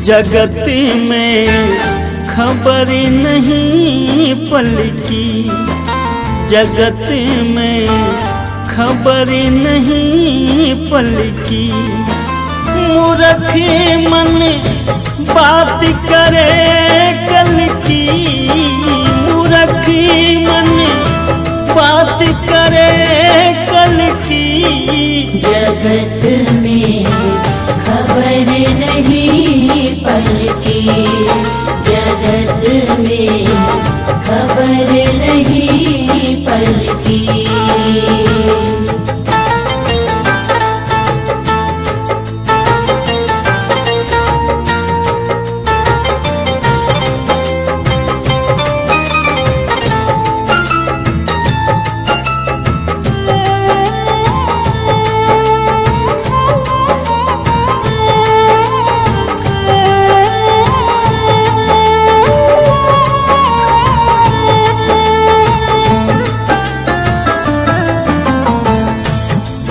जगत में खबर नहीं पल की, जगत में खबर नहीं पल की। मूर्ख मन बात करे कल की, मूर्ख मन बात करे कल की। जगत में खबर नहीं पल की, जगत में खबर नहीं पल की।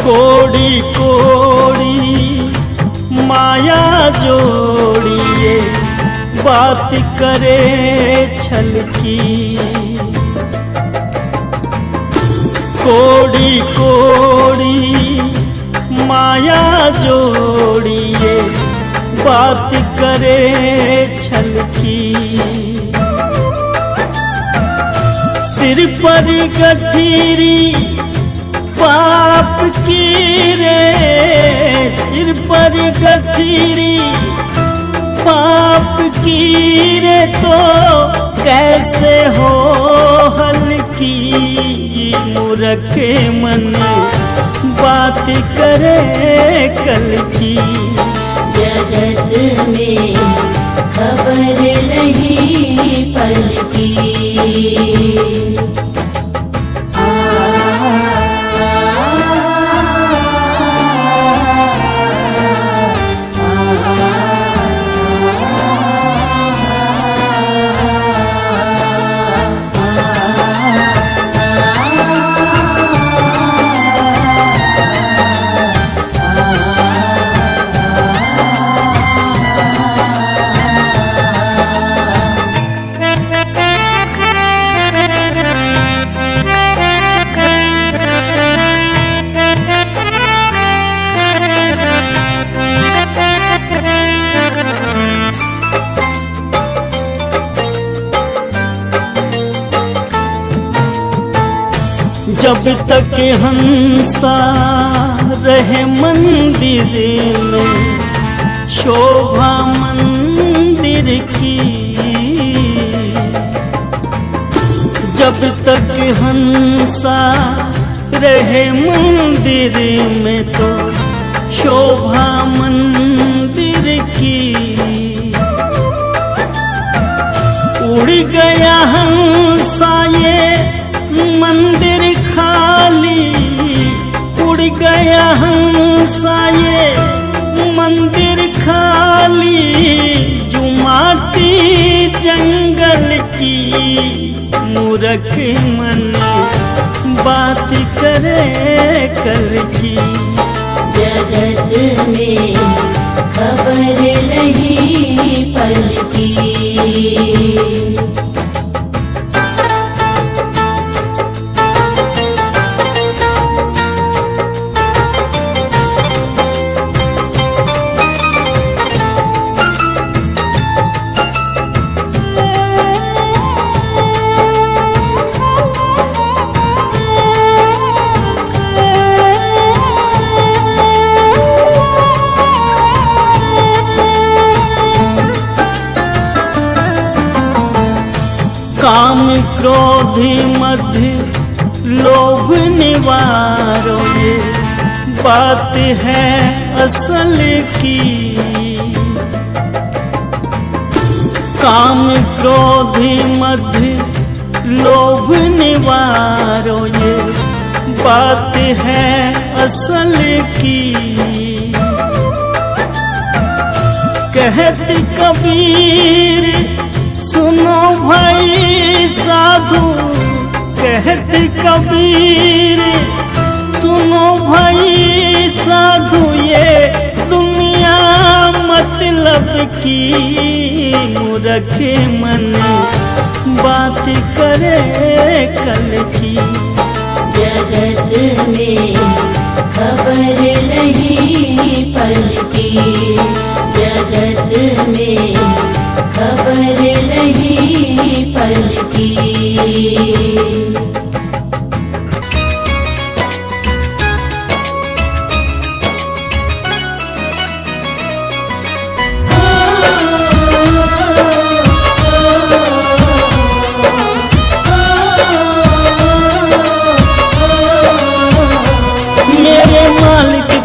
कोड़ी कोड़ी माया जोड़िए, बात करे छल की। कोड़ी कोड़ी माया जोड़िए, बात करे छल की। सिर पर गठरी पाप की रे, सिर पर गठरी पाप की रे, तो कैसे हो हल्की। मूर्ख मन बात करे कल की। जगत में खबर नहीं पल की। जब तक हंसा रहे मंदिर में, शोभा मंदिर की। जब तक हंसा रहे मंदिर में, तो शोभा मंदिर की। उड़ गया हंसा ये मंदिर खाली, उड़ गया हंसा ये मंदिर खाली। जो माटी जंगल की, मूर्ख मन बात करे कल की। जगत में खबर नहीं पल की। काम क्रोध मद लोभ निवारो, ये बात है असल की। काम क्रोध मद लोभ निवारो, ये बात है असल की। कहत कबीर सुनो भाई साधु, कहत कबीर सुनो भाई साधु, ये दुनिया मत मतलब की मूर्ख मन बात करे कल की। जगत में खबर नहीं पल की, जगत में खबर नहीं पल की।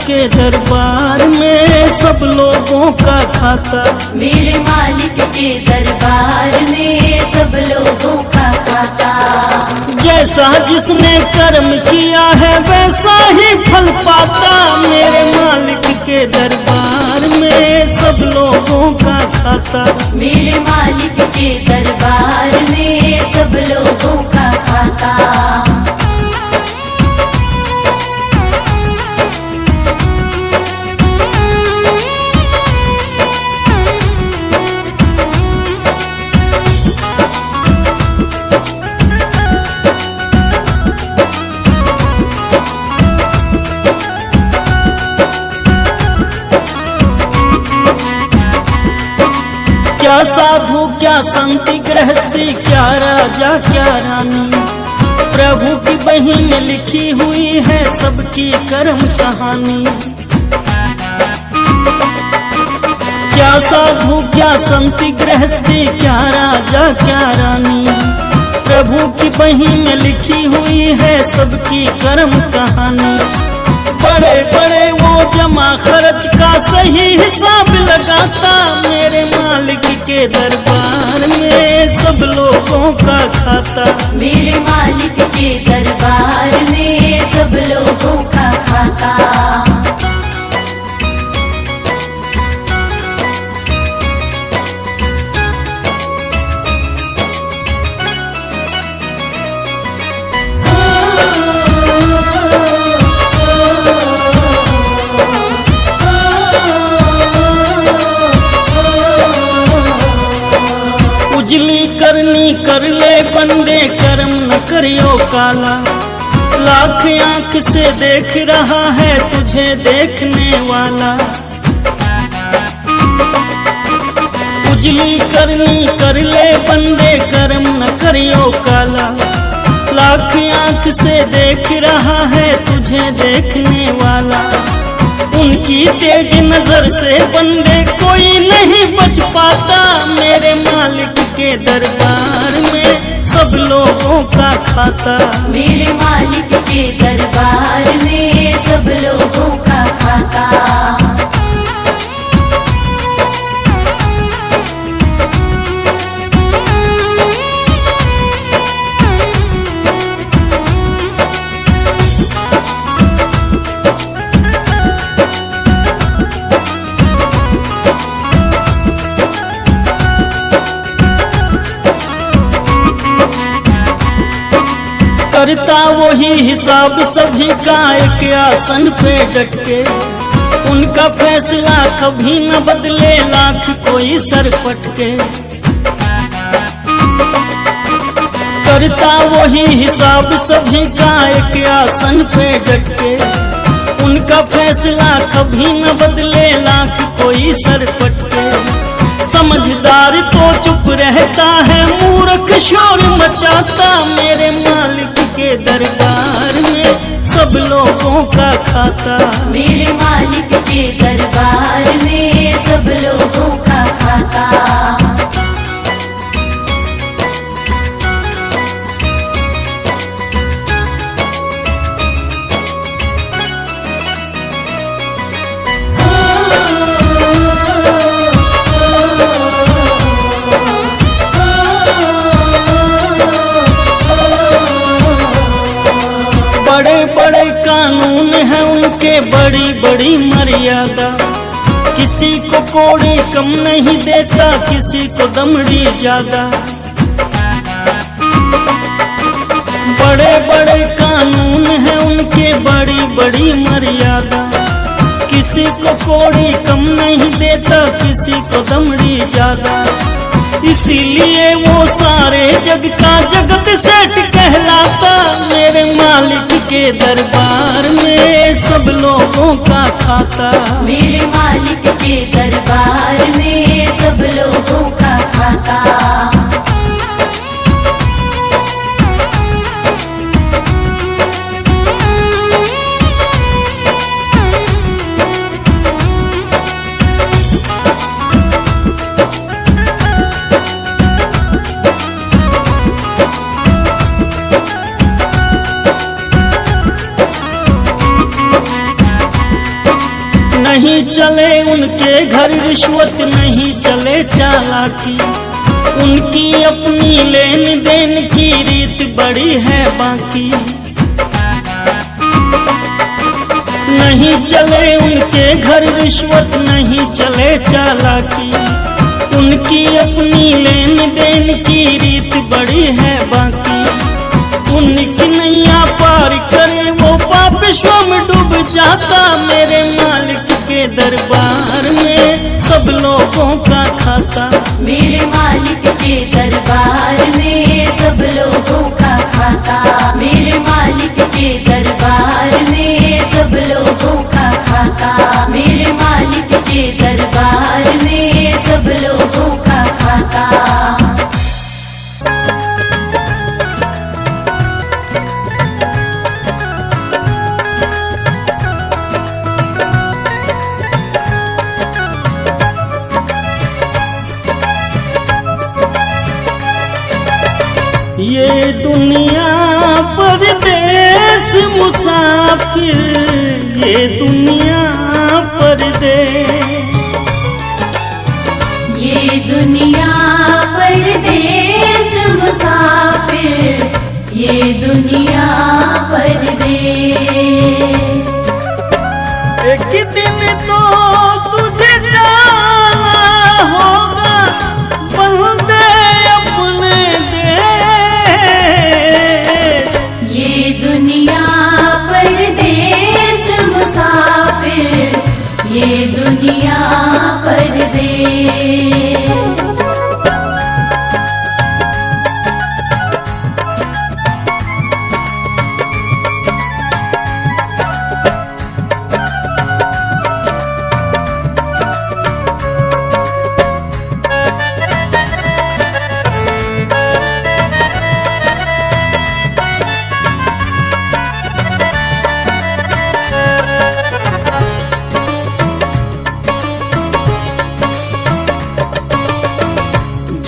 के दरबार में सब लोगों का खाता, मेरे मालिक के दरबार में सब लोगों का खाता। जैसा जिसने कर्म किया है वैसा ही फल पाता, मेरे मालिक के दरबार में सब लोगों का खाता। मेरे मालिक के दरबार में सब लोगों का खाता। क्या साधु क्या संति गृहस्थी, क्या राजा क्या रानी, प्रभु की बही में लिखी हुई है सबकी कर्म कहानी। क्या साधु क्या संति गृहस्थी, क्या राजा क्या रानी, प्रभु की बही में लिखी हुई है सबकी कर्म कहानी। बड़े बड़े वो जमा खर्च का सही हिसाब लगाता, मेरे मालिक के दरबार में सब लोगों का खाता। मेरे मालिक के दरबार में सब लोगों का खाता। उजली करनी कर ले बंदे, कर्म न करियो काला। लाख आंख से देख रहा है तुझे देखने वाला। उजली करनी कर ले बंदे, कर्म न करियो काला। लाख आंख से देख रहा है तुझे देखने वाला। उनकी तेज नजर से बंदे कोई नहीं बच पाता, मेरे मालिक के दरबार में सब लोगों का खाता। मेरे मालिक के दरबार में सब लोगों का खाता। करता वही हिसाब सभी का एक आसन पे डट के। उनका फैसला कभी न बदले लाख कोई सर पटके। करता वही हिसाब सभी का एक आसन पे डट के। उनका फैसला कभी न बदले लाख कोई सर पटके। समझदार तो चुप रहता है, मूर्ख शोर मचाता, मेरे मालिक के दरबार में सब लोगों का खाता। मेरे मालिक के दरबार में सब लोगों का खाता। बड़े बड़े कानून हैं उनके, बड़ी बड़ी मर्यादा। किसी को कोड़ी कम नहीं देता, किसी को दमड़ी ज्यादा। बड़े बड़े कानून हैं उनके, बड़ी बड़ी मर्यादा। किसी को कोड़ी कम नहीं देता, किसी को दमड़ी ज्यादा। इसीलिए वो सारे जग का जगत सेठ कहलाता। मेरे मालिक के दरबार में सब लोगों का खाता। मेरे मालिक के दरबार में सब लोगों का खाता। नहीं चले उनके घर रिश्वत, नहीं चले चालाकी। उनकी अपनी लेन देन की रीत बड़ी है बाकी। नहीं चले उनके घर रिश्वत, नहीं चले चालाकी। उनकी अपनी लेन देन की रीत बड़ी है बाकी। उनकी नैया पार करे वो पाप विश्व में डूब जाता। मेरे मालिक के दरबार में सब लोगों का खाता। मेरे मालिक के दरबार में सब लोगों का खाता। मेरे मालिक के दरबार में सब लोगों का खाता। मेरे मालिक के दरबार में सब लोगों का खाता। ये दुनिया परदेस मुसाफिर, ये दुनिया परदेस। ये दुनिया परदेस मुसाफिर, ये दुनिया परदेस। एक दिन तो तुझे जाना होगा बंदे अपने ये दुनिया परदेस मुसाफिर, ये दुनिया परदेस।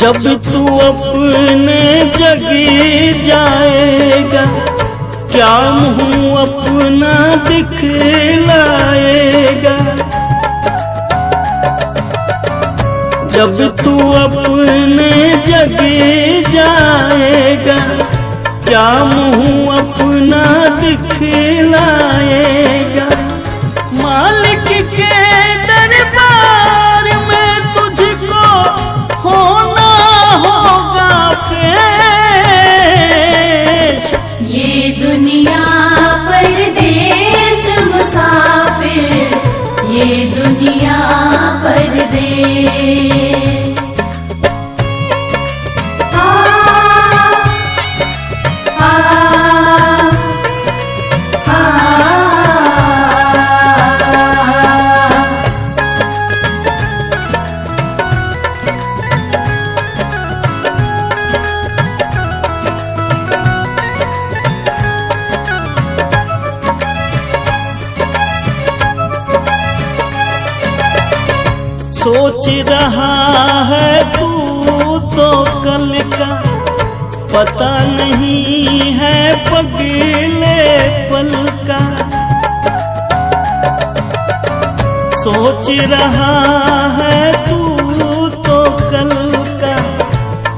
जब तू अपने जगी जाएगा, क्या मुँह अपना दिखलाएगा। जब तू अपने जगी जाएगा, क्या मुँह अपना दिखलाएगा। मालिक के दरबार में तुझको होना होगा पेश। ये दुनिया परदेस मुसाफिर, ये दुनिया परदेस। सोच रहा है तू तो कल का, पता नहीं है पगले पल का। सोच रहा है तू तो कल का,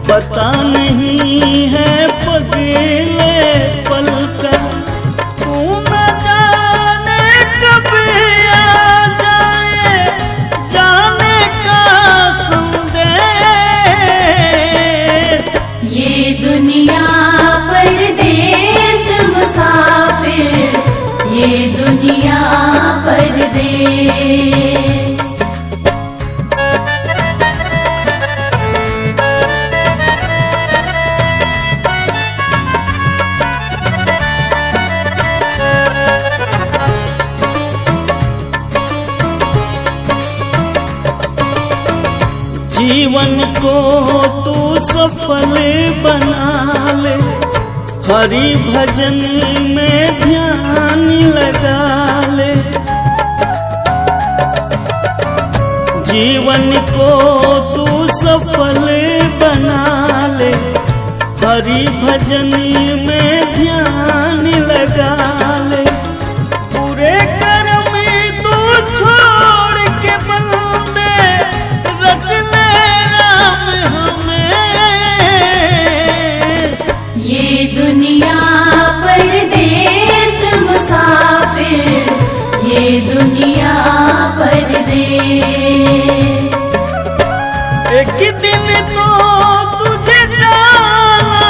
पता नहीं है पगले पल का। तू न जाने कब आ जाए जाने का संदेश। ये दुनिया परदेस मुसाफिर, ये दुनिया परदेस। जीवन को तू सफल बना ले, हरि भजन में ध्यान लगा ले। जीवन को तू सफल बना ले, हरि भजन में ध्यान लगा ले। पूरे कर्म तू छोड़ के बंदे रट ले राम हमें। ये दुनिया परदेस मुसाफिर, ये दुनिया परदेस। एक दिन तो तुझे जाना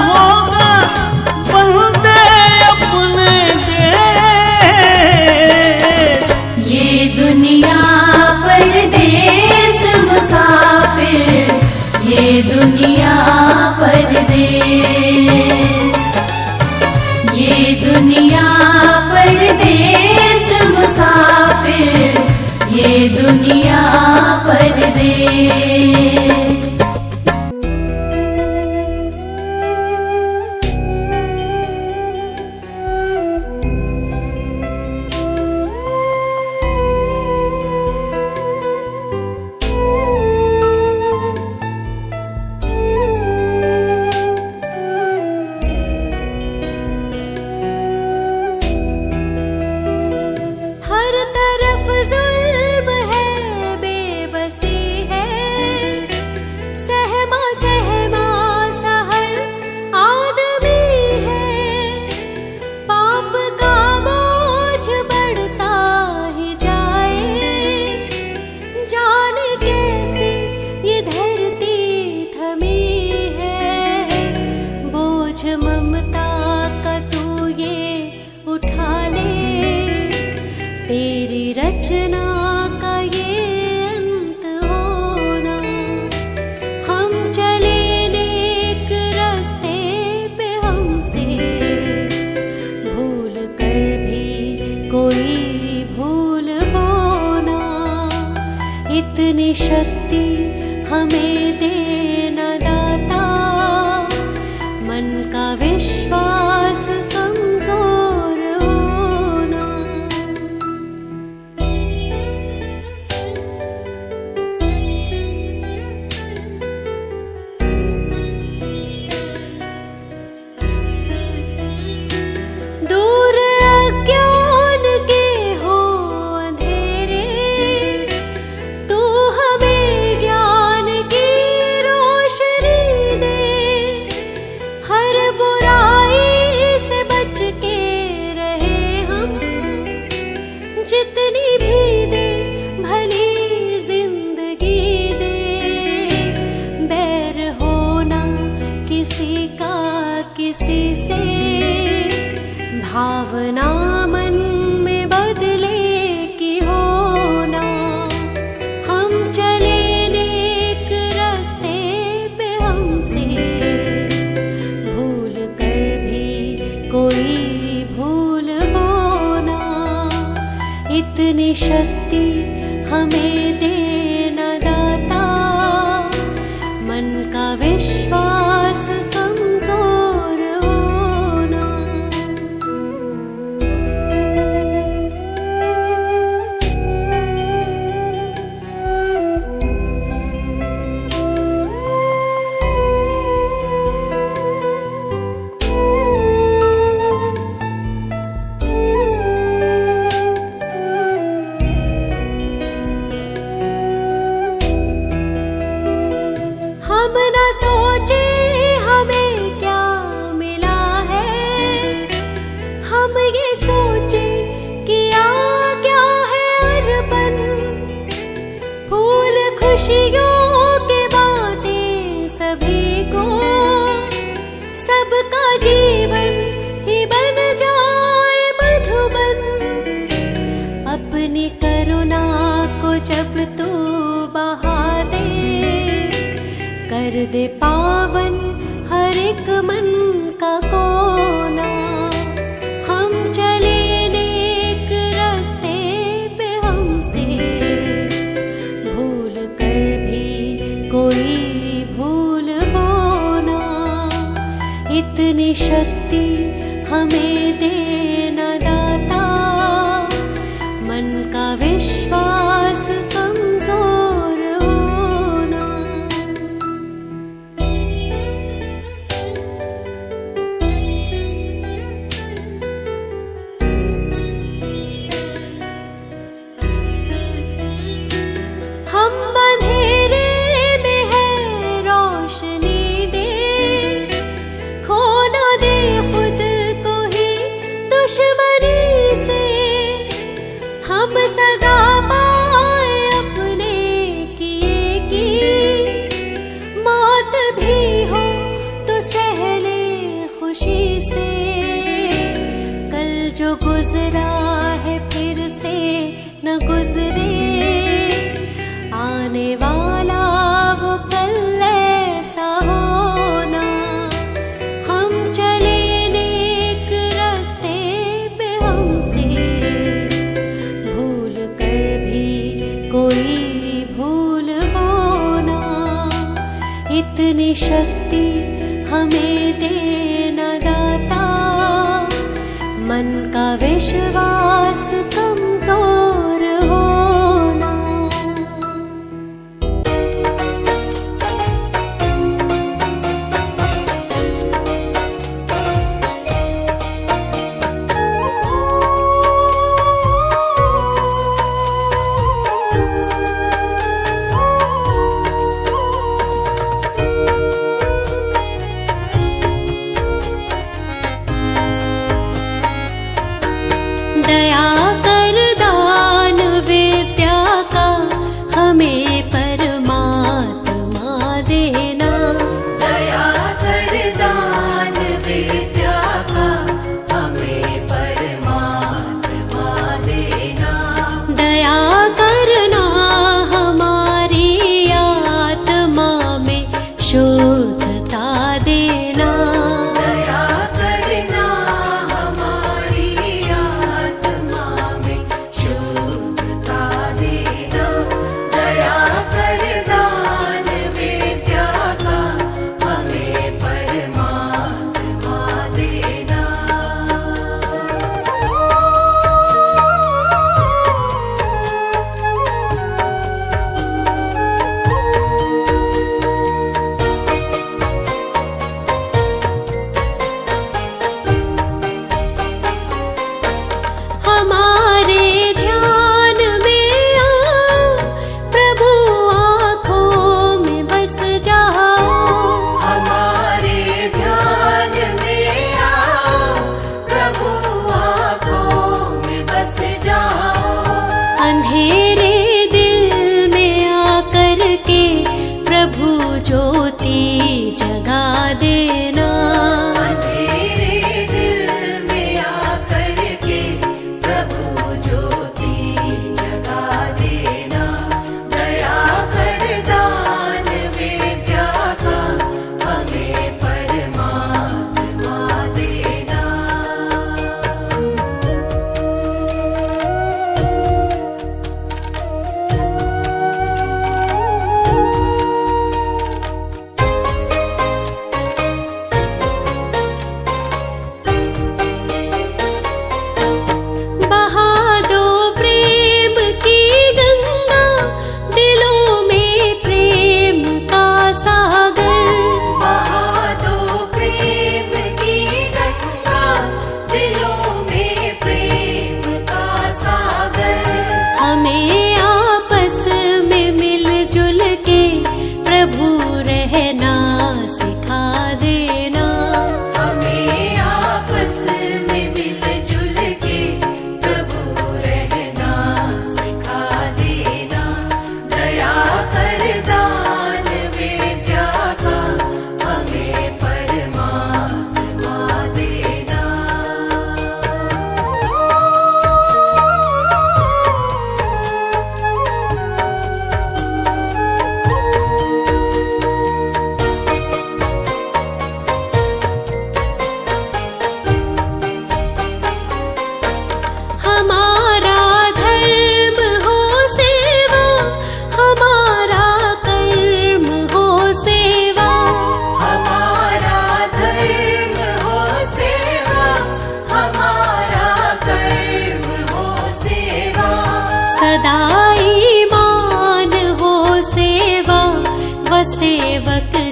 होगा बंदे अपने देश। ये दुनिया परदेस मुसाफिर, ये दुनिया परदेस। ये दुनिया परदेस मुसाफिर, ये दुनिया परदेस। हर तरफ जुल्म है, बेबसी है, सहमा सहमा सा हर आदमी है। पाप का बोझ बढ़ता ही जाए, जाने कैसे ये धरती थमी है। बोझ ममता का तू ये उठा ले, तेरी रचना का ये अंत होना। हम चले नेक रास्ते पे, हमसे भूल कर भी कोई भूल होना। इतनी शक्ति हमें देना दाता, मन का विश्वास कमजोर होना। दूर अज्ञान के हो अंधेरे, तू हमें ज्ञान की रोशनी दे। हर बुराई से बच के रहे हम, जितनी भी दे भली जिंदगी दे। बैर होना किसी का किसी से, भावना मन में बदले की होना। हम चले नेक रास्ते पे, हमसे भूल कर भी कोई भूल होना। इतनी शक्ति हमें देना दाता, मन का विश्वास कमजोर होना। हम न सोचे हमें क्या मिला है, हम ये सोचे किया क्या है अर्पण। फूल खुशियों के बांटे सभी को, सबका जीवन ही बन जाए मधुबन। अपनी करुणा को जब तू बहा दे, कर दे पावन हर एक मन का कोना। हम चले नेक रास्ते पे, हमसे भूल कर भी इतनी शक्ति हमें देना दाता, मन का विश्वास कमजोर होना। हम अंधेरे में है रोशनी दे, खो ना दे खुद को ही दुश्मनी से। हम सजा पाए अपने किए की, मौत भी हो तो सह ले खुशी से। कल जो गुजरा है फिर से न गुजरे, आने वाला वो कल ऐसा होना। हम चले नेक रास्ते पे, हमसे भूल कर भी कोई भूल होना। इतनी शक्ति हमें देना दाता, मन का विश्वास कमजोर होना।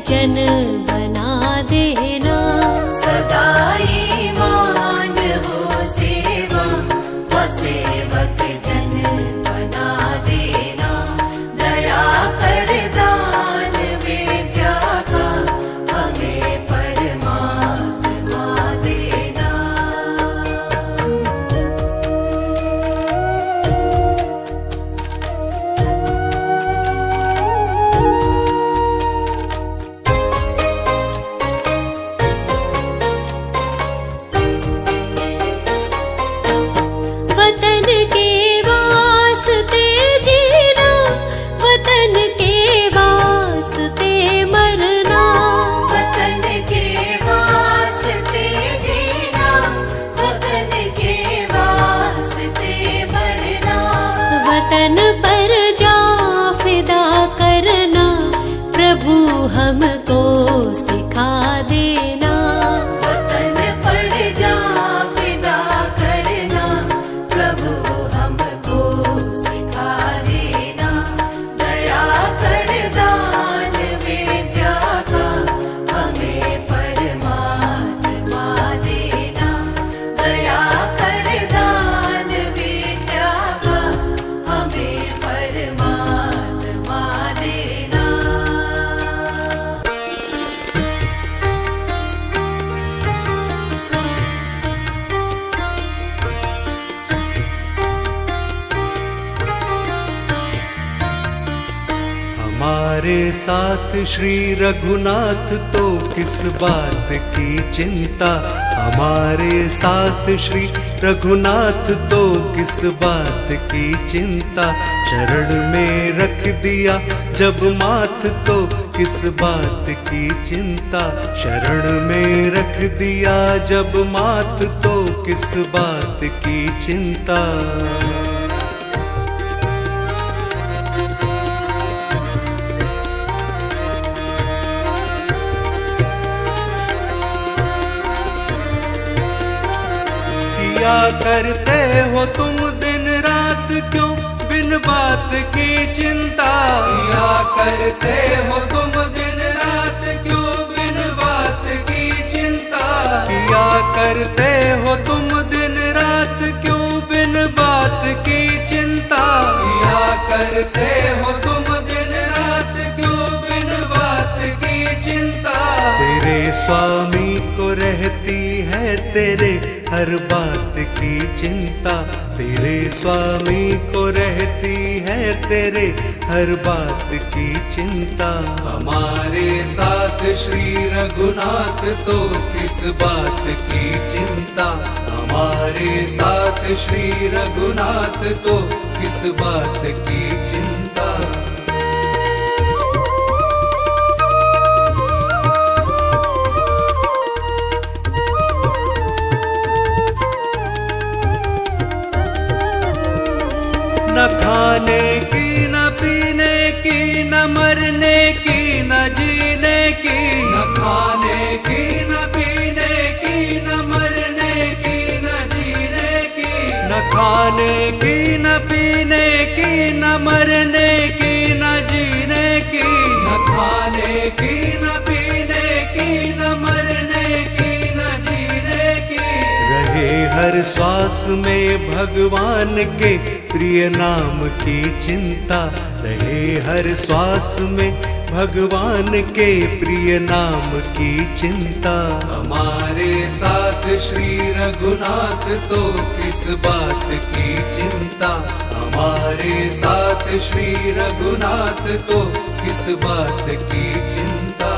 जन बना देना। सदा ईमान हो सेवा व सेवक जन बना देना। दया कर दान विद्या का हमें परमात्मा देना। वतन के वास्ते जीना, वतन के वास्ते मरना। वतन के वास्ते जीना, वतन के वास्ते मरना। वतन पर जा फिदा करना, प्रभु हमको सिखा देना। वतन पर जा फिदा करना, प्रभु हमको सिखा देना। दया कर दान विद्या का हमें परमात्मा देना। दया कर दान विद्या का हमें परमात्मा देना। हमारे साथ श्री रघुनाथ तो किस बात की चिंता। हमारे साथ श्री रघुनाथ तो किस बात की चिंता। शरण में रख दिया जब माथ तो किस बात की चिंता। शरण में रख दिया जब माथ तो किस बात की चिंता। किया करते हो तुम दिन रात क्यों बिन बात की चिंता। किया करते हो तुम दिन रात क्यों बिन बात की चिंता। किया करते हो तुम दिन रात क्यों बिन बात की चिंता। किया करते हो तुम दिन रात क्यों बिन बात की चिंता। तेरे स्वामी को रहती है तेरे हर बात की चिंता। तेरे स्वामी को रहती है तेरे हर बात की चिंता। हमारे साथ श्री रघुनाथ तो किस बात की चिंता। हमारे साथ श्री रघुनाथ तो किस बात की चिंता। न खाने की न पीने की न मरने की न जीने की। न खाने की न पीने की न मरने की न जीने की। न खाने की न पीने की न मरने की न जीने की। न खाने की न पीने की न मरने की न जीने की। रहे हर श्वास में भगवान के प्रिय नाम की चिंता। रहे हर श्वास में भगवान के प्रिय नाम की चिंता। हमारे साथ श्री रघुनाथ तो किस बात की चिंता। हमारे साथ श्री रघुनाथ तो किस बात की चिंता।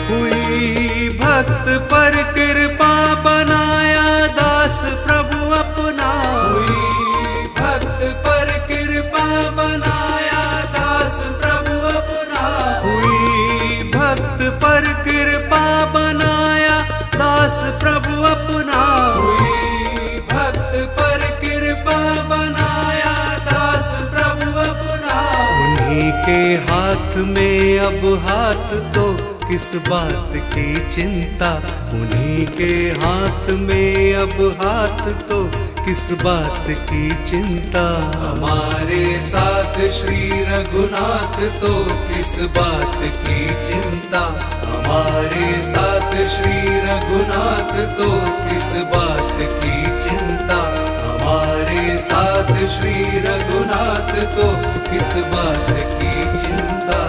हुई भक्त पर कृपा बनाया दास प्रभु अपना। हुई भक्त पर कृपा बनाया दास प्रभु अपना। हुई भक्त पर कृपा बनाया दास प्रभु अपना। हुई भक्त पर कृपा बनाया दास प्रभु अपना। उन्हीं के हाथ में अब हाथ तो किस बात की चिंता, उन्हीं के हाथ में अब हाथ तो किस बात की चिंता। हमारे साथ श्री रघुनाथ तो किस बात की चिंता, हमारे साथ श्री रघुनाथ तो किस बात की चिंता, हमारे साथ श्री रघुनाथ तो किस बात की चिंता।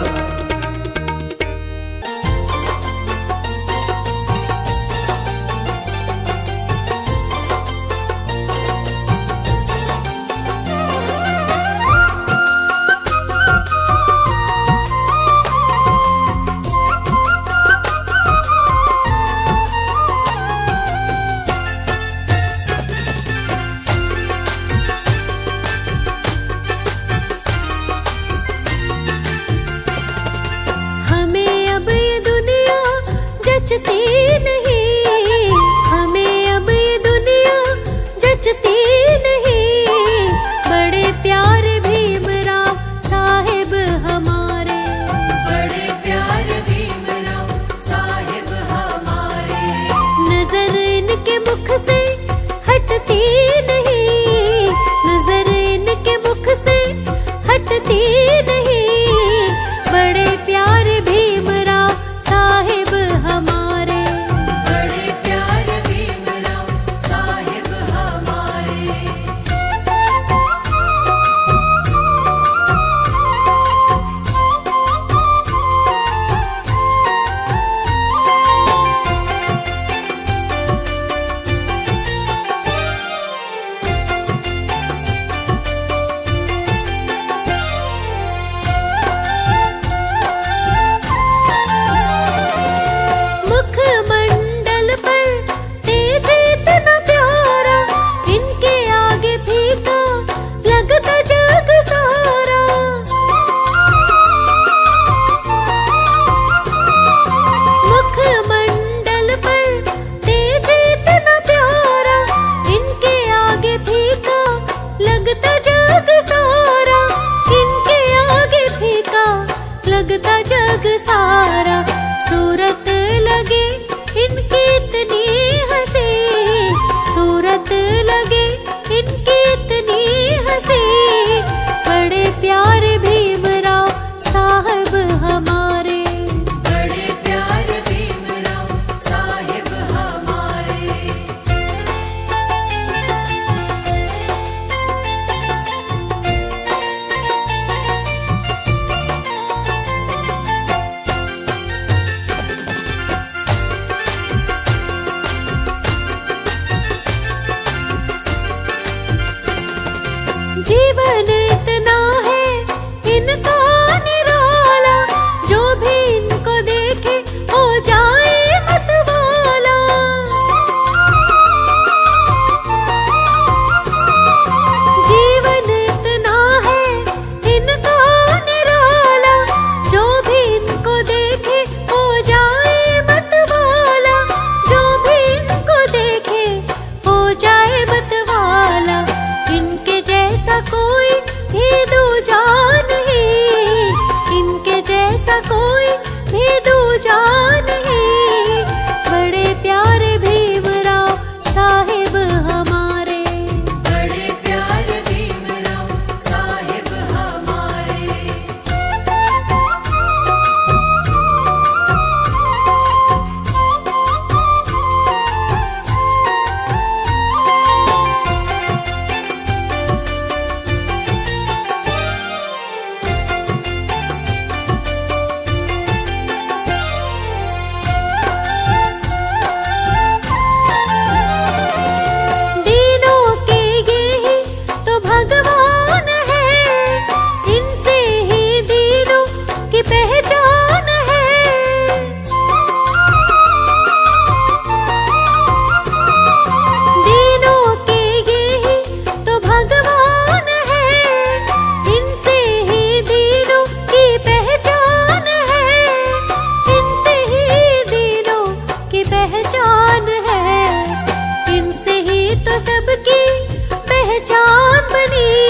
जचती नहीं, हमें अब ये दुनिया जचती नहीं। बड़े प्यारे भीमराव साहिब हमारे, बड़े प्यारे भीमराव साहिब हमारे। नजर इनके मुख से हटती नहीं, नजर इनके मुख से हटती नहीं। बड़े प्यारे भीमराव साहिब हमारे, बड़े प्यारे भीमराव साहिब हमारे। मुखमंडल पर तेज इतना प्यारा, इनके आगे फीका लगता जग सारा। मुखमंडल पर तेज इतना प्यारा, इनके आगे फीका लगता जग सारा। इनके आगे फीका लगता जग सारा। सूरत लगे इनकी इतनी हंसी, सूरत लगे इनकी इतनी हंसी। बड़े प्यारे भीमराव साहिब हमारे, बड़े प्यारे भीमराव साहिब हमारे। जीवन इतना है इनका निराला, जो भी इनको देखे हो जाए मतवाला। जीवन इतना है इनका निराला, जो भी इनको देखे हो जाए मतवाला। जो भी इनको देखे हो जाए मतवाला। इनके जैसा कोई भी दूजा नहीं, इनके जैसा कोई भी दूजा नहीं। बड़े प्यारे भीमराव साहिब हमारे, बड़े प्यारे भीमराव साहिब हमारे। दीनों के ये ही तो भगवान है, इनसे ही दीनों की पहचान है। दीनों के ये ही तो भगवान है, इनसे ही दीनों की पहचान है। इनसे ही दीनों की पहचान है, इनसे ही तो सबकी पहचान बनी।